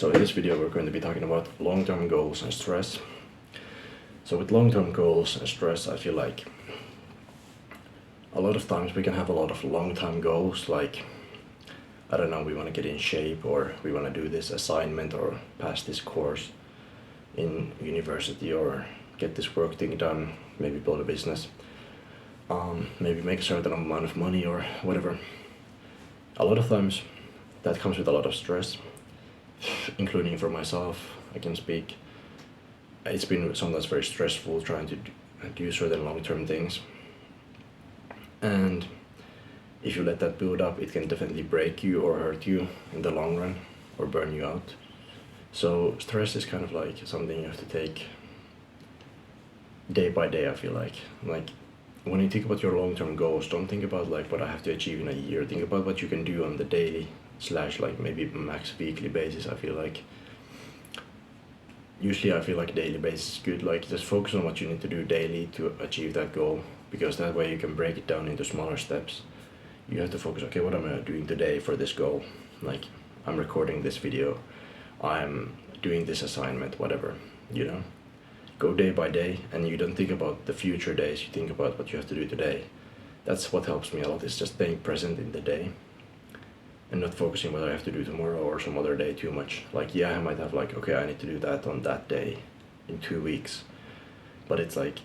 So in this video we're going to be talking about long-term goals and stress. So with long-term goals and stress, I feel like a lot of times we can have a lot of long-term goals, like, I don't know, we want to get in shape, or we want to do this assignment or pass this course in university, or get this work thing done, maybe build a business, maybe make a certain amount of money or whatever. A lot of times that comes with a lot of stress, including for myself. I can speak. It's been sometimes very stressful trying to do certain long-term things, and if you let that build up, it can definitely break you or hurt you in the long run, or burn you out. So stress is kind of like something you have to take day by day. I feel like when you think about your long-term goals, don't think about like what I have to achieve in a year. Think about what you can do on the daily / like maybe max weekly basis. I feel like usually I feel like daily basis is good. Like, just focus on what you need to do daily to achieve that goal, because that way you can break it down into smaller steps. You have to focus, okay, what am I doing today for this goal? Like, I'm recording this video, I'm doing this assignment, whatever, you know. Go day by day, and you don't think about the future days, you think about what you have to do today. That's what helps me a lot, is just staying present in the day and not focusing what I have to do tomorrow or some other day too much. Like, yeah, I might have like, okay, I need to do that on that day in 2 weeks, but it's like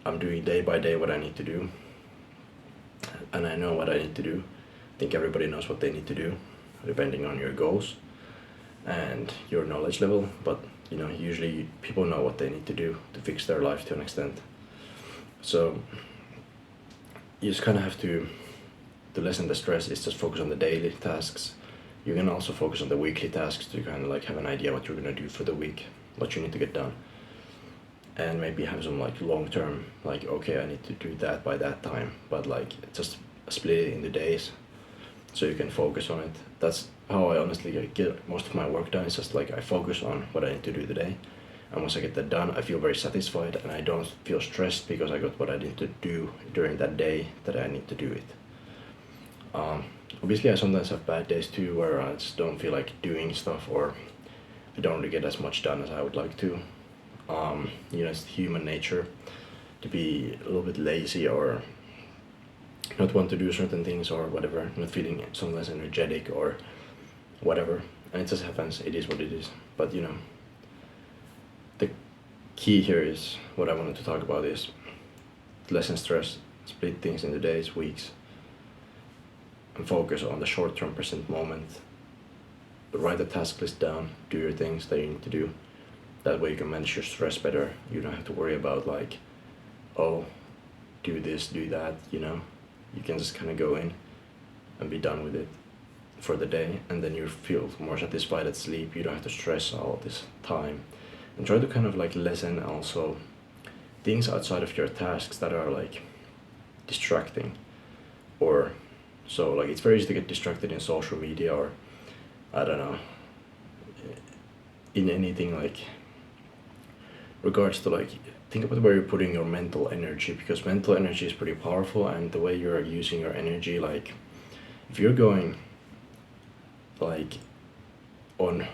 I'm doing day by day what I need to do, and I know what I need to do. I think everybody knows what they need to do depending on your goals and your knowledge level, but you know, usually people know what they need to do to fix their life to an extent. So you just kind of have to lessen the stress is just focus on the daily tasks. You can also focus on the weekly tasks to kind of like have an idea what you're gonna do for the week, what you need to get done, and maybe have some like long term, like, okay, I need to do that by that time, but like just split it into days so you can focus on it. That's how I honestly get most of my work done. It's just like I focus on what I need to do today, and once I get that done, I feel very satisfied and I don't feel stressed because I got what I need to do during that day that I need to do it. Obviously I sometimes have bad days too, where I just don't feel like doing stuff, or I don't really get as much done as I would like to. You know, it's human nature to be a little bit lazy, or not want to do certain things, or whatever, not feeling sometimes energetic or whatever, and it just happens. It is what it is. But you know, the key here is, what I wanted to talk about is lessen stress, split things into days, weeks, and focus on the short-term present moment. Write the task list down, do your things that you need to do. That way you can manage your stress better. You don't have to worry about like, oh, do this, do that, you know. You can just kind of go in and be done with it for the day, and then you feel more satisfied at sleep. You don't have to stress all this time. And try to kind of like lessen also things outside of your tasks that are like distracting, or so like it's very easy to get distracted in social media, or I don't know, in anything like regards to like, think about where you're putting your mental energy, because mental energy is pretty powerful, and the way you're using your energy, like if you're going like on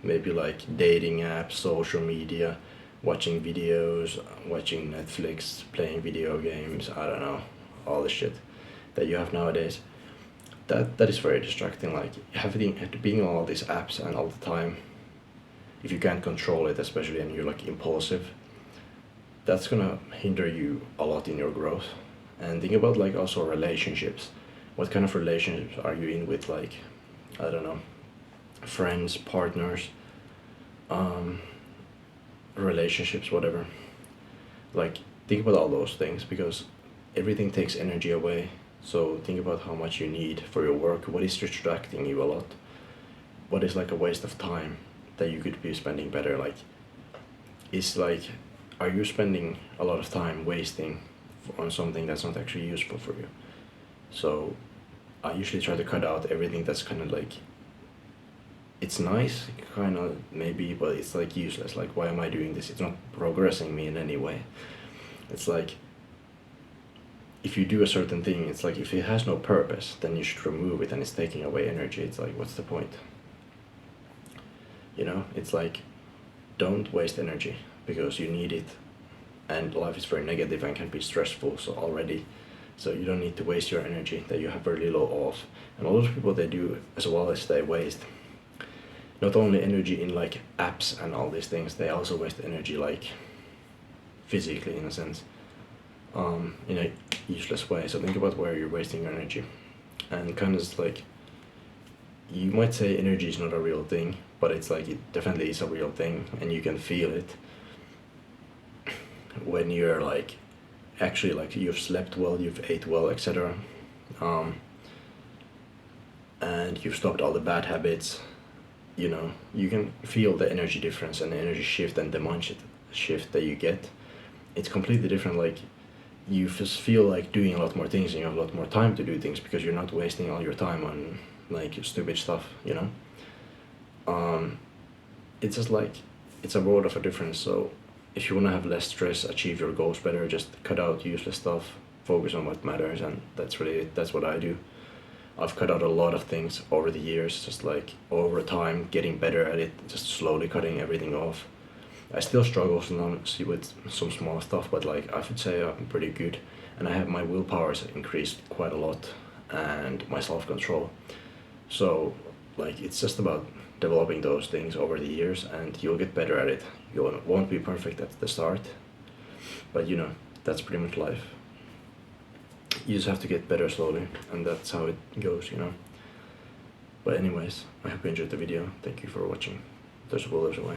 maybe like dating apps, social media, watching videos, watching Netflix, playing video games, I don't know, all the shit that you have nowadays, that is very distracting. Like being on all these apps and all the time, if you can't control it, especially, and you're like impulsive, that's gonna hinder you a lot in your growth. And think about like also relationships. What kind of relationships are you in with, like, I don't know, friends, partners, relationships, whatever. Like, think about all those things, because everything takes energy away. So think about how much you need for your work. What is distracting you a lot? What is like a waste of time that you could be spending better? Like, it's like, are you spending a lot of time wasting on something that's not actually useful for you? So I usually try to cut out everything that's kind of like, it's nice, kind of maybe, but it's like useless. Like, why am I doing this? It's not progressing me in any way. It's like, if you do a certain thing, it's like, if it has no purpose, then you should remove it, and it's taking away energy. It's like, what's the point? You know, it's like, don't waste energy because you need it, and life is very negative and can be stressful so already. So you don't need to waste your energy that you have very little of. And a lot of people, they do as well, as they waste not only energy in like apps and all these things, they also waste energy like physically, in a sense, in a useless way. So think about where you're wasting your energy, and kind of like, you might say energy is not a real thing, but it's like, it definitely is a real thing, and you can feel it when you're like, actually, like, you've slept well, you've ate well, etc. And you've stopped all the bad habits. You know, you can feel the energy difference and the energy shift and the mindset shift that you get. It's completely different. Like, you just feel like doing a lot more things, and you have a lot more time to do things because you're not wasting all your time on like stupid stuff, you know. It's just like, it's a world of a difference. So if you want to have less stress, achieve your goals better, just cut out useless stuff, focus on what matters, and that's really it. That's what I do. I've cut out a lot of things over the years, just like over time, getting better at it, just slowly cutting everything off. I still struggle sometimes with some small stuff, but like, I would say I'm pretty good, and I have my willpower has increased quite a lot, and my self-control. So like, it's just about developing those things over the years, and you'll get better at it. You won't be perfect at the start, but you know, that's pretty much life. You just have to get better slowly, and that's how it goes, you know. But anyways, I hope you enjoyed the video. Thank you for watching. There's a will, there's a way.